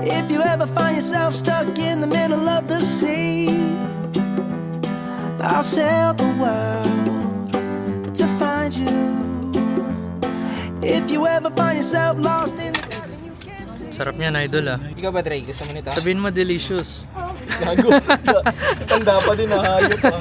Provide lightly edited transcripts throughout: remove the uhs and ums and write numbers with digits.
If you ever find yourself stuck in the middle of the sea, I'll sail the world to find you. If you ever find yourself lost in the dark and you can't see. Sarap niyan, idol ah. Ikaw ba, Dre? Gusto mo nito? Sabihin mo delicious. Gago. Tanda pa din, hayop ah.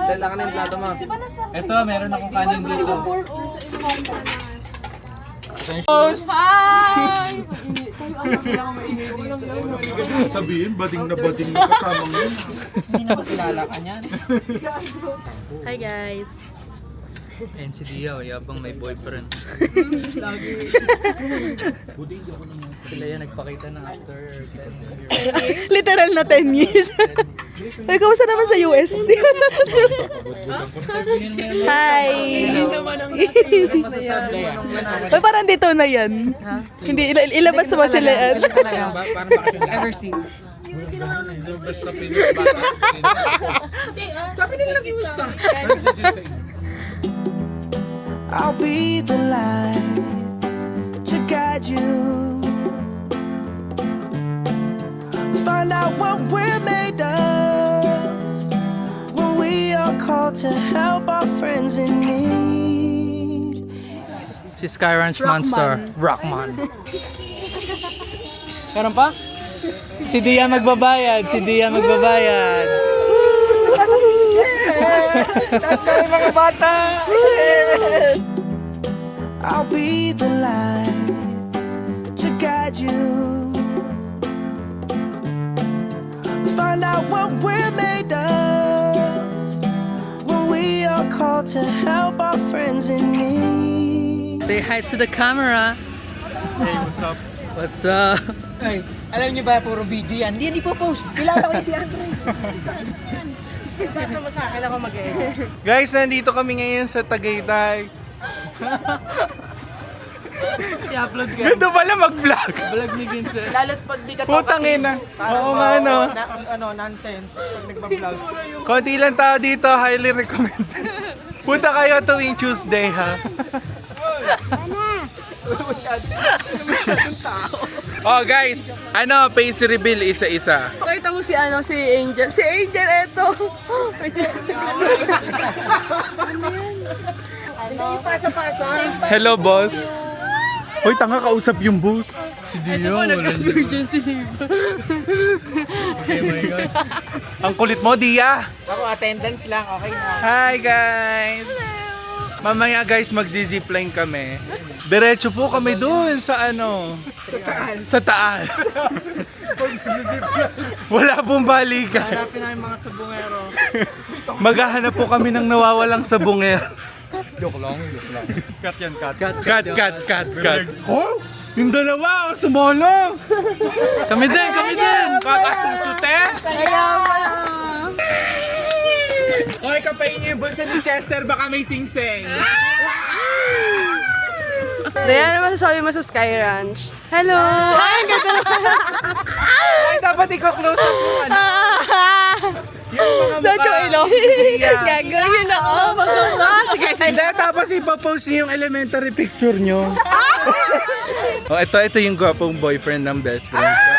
Send ka na yung plato mo. Ito, meron akong kanin dito. Hi! Sabihin, bading na kasama mo yun. Hindi na makilala ka niyan. Hi guys! And si Dia, yabang may boyfriend. Sila yan nagpakita ng after 10 years. Literal na 10 years. Ay, kamusta naman sa US? Hi! Hindi naman ang Masasabi mo nung nanalo. Ay, parang dito na yan. Hindi, ilabas mo sila yan. Ever since. Sabi nila nag-iusta. I'll be the light to guide you. Find out what we're made of when we are called to help our friends in need. Si Sky Ranch Monster, Rockman. Meron pa? Si Dia magbabayad, si Dia magbabayad. Taas kami mga bata! I'll be the light to guide you. Find out what we're made of when we are called to help our friends in need. Say hi to the camera. Hey, what's up? What's up? Ay, alam niyo ba, puro video yan. Hindi po post. Kilala ko na si Andre. Basta mo sa akin ako mag-edit. Guys, nandito kami ngayon sa Tagaytay. I-upload ka. Ganda pala mag-vlog. Vlog ni Vincent. Lalos pag di ka Putang ina. Oo nga no. Nonsense. Pag nagbablog. Konti lang tao dito, highly recommended. Punta kayo tuwing Tuesday ha. Oh guys, face reveal isa-isa. Pakita mo si Angel. Si Angel, eto. May Hello boss. Hoy, tanga, kausap yung boss. Si Dio, emergency leave. Okay, my God. Ang kulit mo, Dia. Ako, attendance lang. Okay na. Hi guys. Mamaya guys, magzi-zipline kami. Diretso po kami doon sa Sa taal. Wala pong balikan. Hanapin namin mga sabungero. Maghahanap po kami ng nawawalang sabungero. Joke lang. Cut yan, cut. Oh! Yung dalawa, sumolo! Kami din! Kakasusute! Kaya pala. Okay, kapain niyo yung bulsa ni Chester, baka may sing-sing. Diyan naman sasabi mo sa Sky Ranch. Hello! Ay, ang ganda na. Ay, dapat ikaw-close up mo, yung mga Dacho mukha. ilong. Yeah. Gagawin na ako. Sige, Hindi, tapos ipapost niyo yung elementary picture niyo. Oh, ito yung gwapong boyfriend ng best friend ko.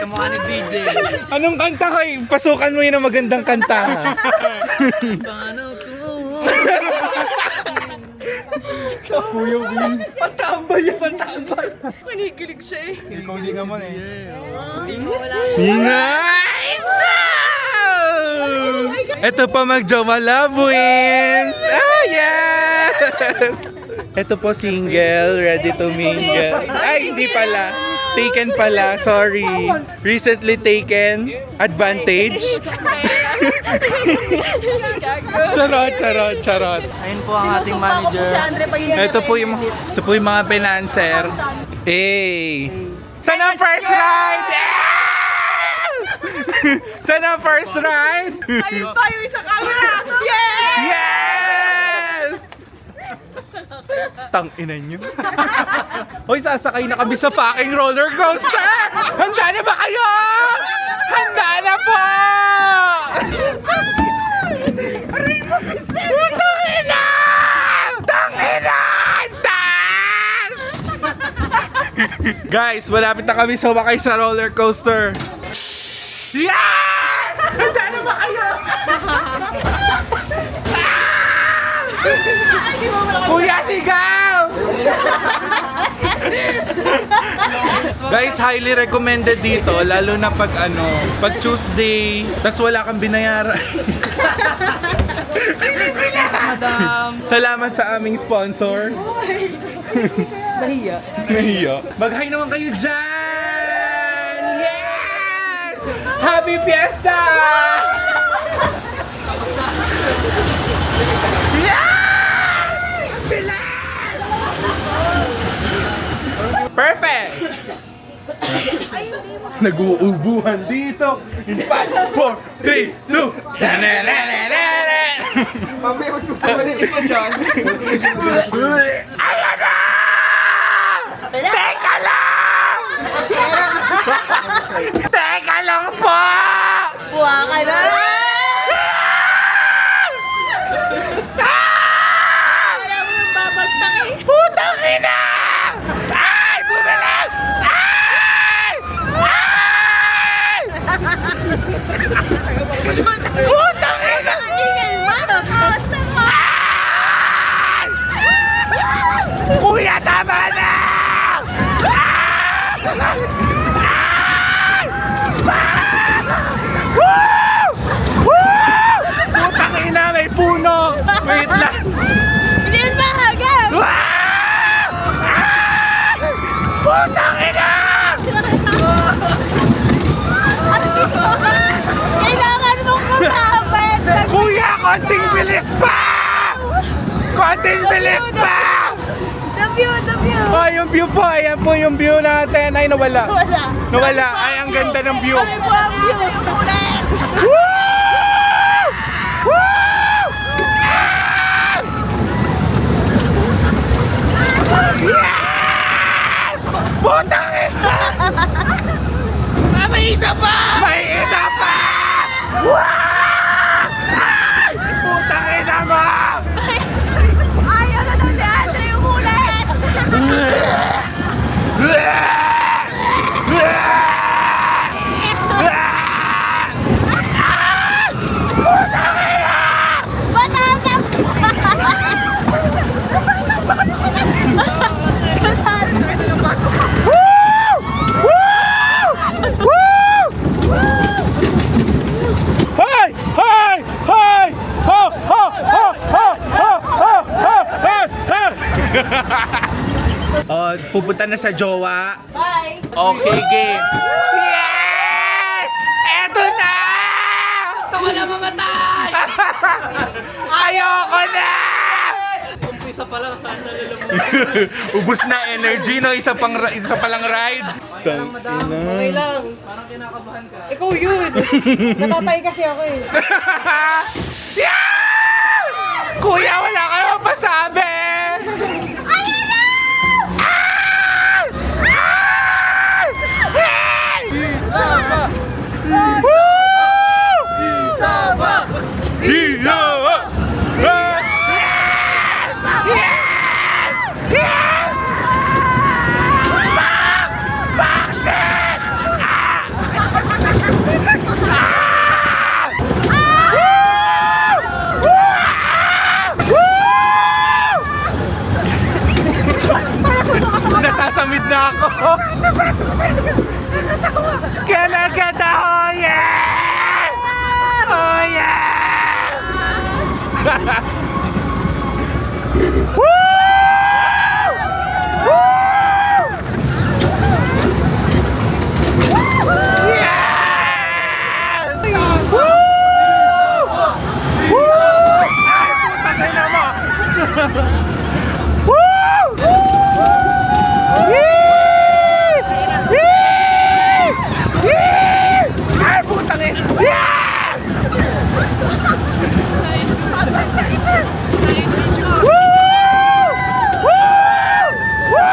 Kamukha ni DJ. Anong kanta ko? Pasukan mo yun ang magandang kanta. Paano ko? Pantambay yan, pantambay. Panikilig siya eh. Ikaw din naman eh. Nice! Ito pa magjowa love wins! Ah, yes! Ito po single, ready to mingle. Ay, hindi pala. Taken pala, sorry. Recently taken. Advantage. Charot. Ayun po ang ating manager. Ito po yung mga financer. Sana first ride! Yes! Sana first ride! Ayun tayo sa camera! Yay! Yes! Tang ina nyo. Hoy, sasakay na kami sa fucking roller coaster! Handa na ba kayo? Handa na po! Tangina! Tangina! Taas! Guys, malapit na kami sumakay sa roller coaster. Yes! Handa na ba kayo? Kuya, sigaw! Guys, highly recommended dito, lalo na pag pag Tuesday, tas wala kang binayaran. Salamat sa aming sponsor. Nahiya. Mag-hi naman kayo dyan! Yes! Happy Fiesta! Yes! Bilis! Perfect! Nag-uubuhan dito. In 5, 4, 3, 2. Mamaya magsusulit pa dyan. Ayan na! Teka lang! Teka lang po! Buha ka na! Wala mo yung babagsak eh. Putang ina! Ay! Bumalik! Ay! Ay! Putang ina! Ingay mo! Ay! Kuya, tama na! Ay! Woo! Woo! Putang ina, may puno! Wait lang! Hindi yun mahagap! Putang ina! Kailangan mong kumapit! Kuya, konting bilis pa! Konting bilis pa! The view, the view! Oh, yung view po. Ayan po yung view natin. Ay, nawala. Wala. Nawala. Ay, ang ganda ng view. Ano po ang view? Ulit! Woo! Woo! Yes! Putang ina! May isa pa! May isa pa! Wow! Ay! Putang ina mo! Ayaw na doon si Andre yung ulit! Matapos! Woo! Woo! Woo! Hoy! Hoy! Hoy! Ho! Ho! Ho! Ho! Ho! Ho! Ho! Ho! Ho! Oh, pupunta na sa jowa. Bye! Okay, game. Yes! Eto na! Gusto ko na mamatay! Ayoko na! Umpisa pa lang, saan nalalaman? Ubus na energy, no? Isa pa lang ride. Okay lang, madam. Okay lang. Parang kinakabahan ka. Ikaw yun! Natatay kasi ako eh. Yeah! Kuya, wala kayo pasabi! Ayun na! Ah! Ah! Hey! Saba! Woo! Saba! Iyo! Ah! Yes! Yes! Yes! Back shit! Ah! Ah! Woo! Woo! Nasasamid na ako. Kalagata ho! Yes! Oh yes! Woo! Woo! Yes! Woo! Woo! Ay, puta na mo! Woo! Yee! Yee! Yee! Ay, putang ina! Yeah! Woo! Woo! Woo!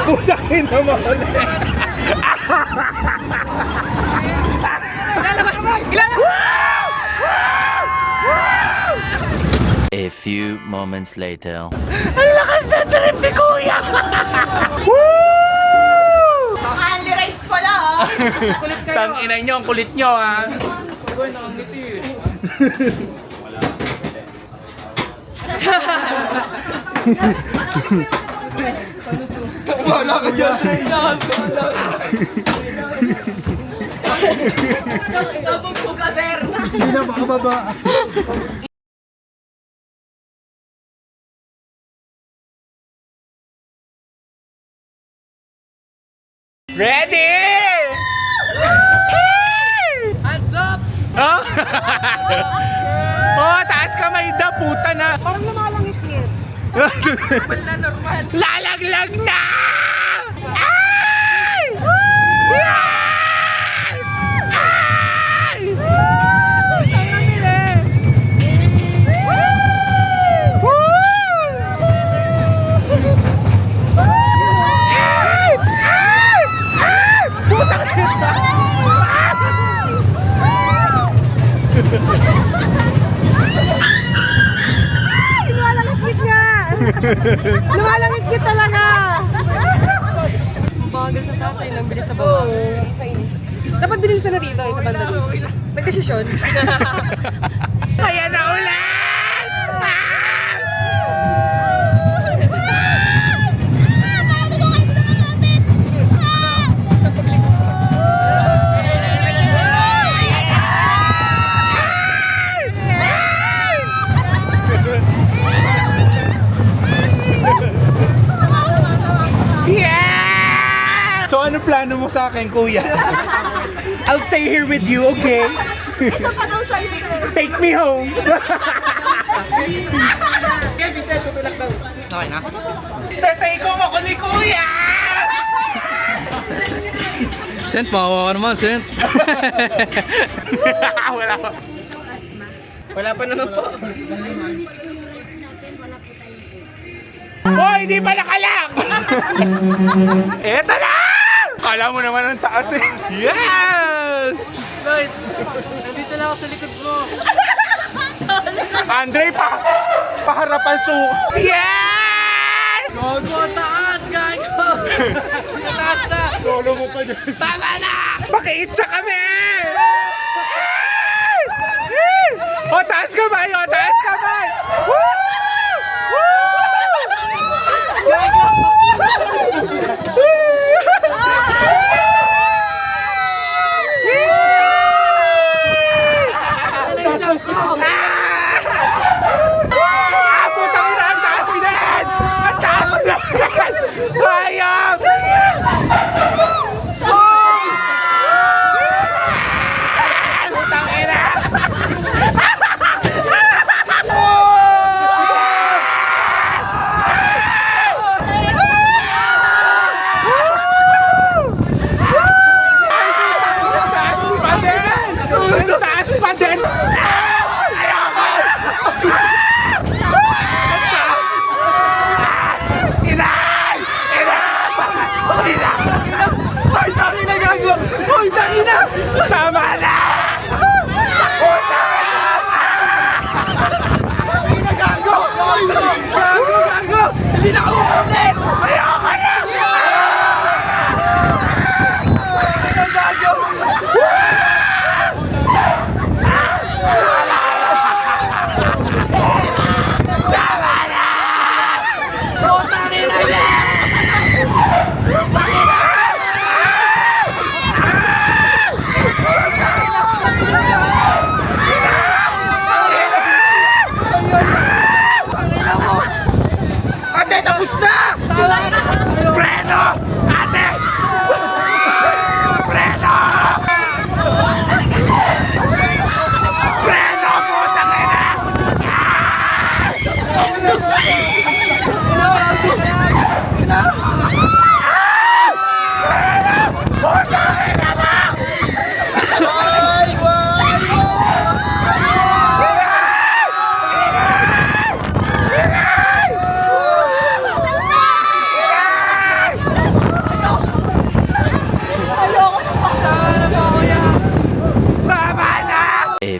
Putang ina mo ulit. few moments later. Ang lakas sa trip ni Kuya! Only rides pala ah. Kulit kayo. Tang ina nyo, ang kulit nyo ha. Uy, nakangiti eh. Wala ka dyan. Labog ko kaderna. Hindi na makababa. Ready? Hands up! Oh, oh taas kamay da, puta na. Parang lumalangit-ngit. Lalaglag na! Ay! Yes! Ay! Saan nila? Woo! Ay! Ay! Ay! Putang ina! Lumalangit-ngit nga. Lumalangit-ngit talaga. Bagal sa taas ay nang bilis sa baba. Dapat binilisan na dito sa banda dito. Nagdesisyon. Kaya na ulit! Yeah! So ano plano mo sa akin, kuya? I'll stay here with you, okay? Isa pa daw sa'yo eh. Take me home! Okay na? Tatay ko ako ni kuya! Sent, mawawa ka naman, Sent. Wala pa. Wala pa naman po. Hoy, hindi pa nakalak! Eto na! Kala mo naman ang taas eh. Yes! Lloyd, nandito lang ako sa likod mo. Andre, paharapan su... Yes! Gago, taas, gago. Taas na. Solo mo pa dyan. Tama na! Pakiitsa kami! O, taas kamay! O, taas kamay! Woo! Woo! Putang ina! Ang taas din! Ang taas din! Hayop! Putang ina!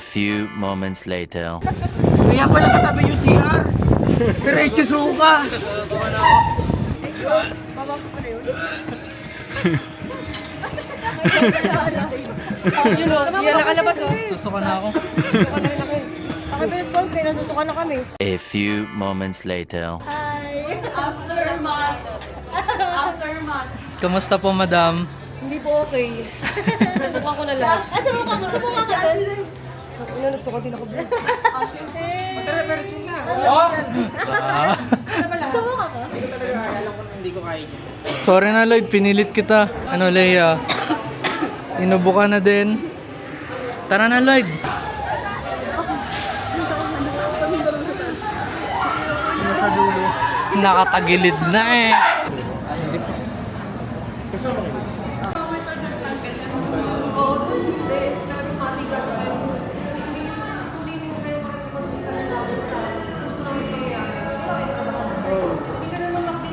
few moments later. Kaya pala katabi yung CR. Diretso suka. Yun o, yan nakalabas o. Susuka na ako. Pakibilis ko, kaya nasusuka na kami. A few moments later. Kamusta po, madam? Hindi po okay. Nasuka ko na lahat. Subukan ka din. Ano, nagsuka din ako. Subukan ka. Sorry na, Lloyd. Pinilit kita. Ano, Leia? Inubo ka na din. Tara na, Lloyd. Nakatagilid na eh.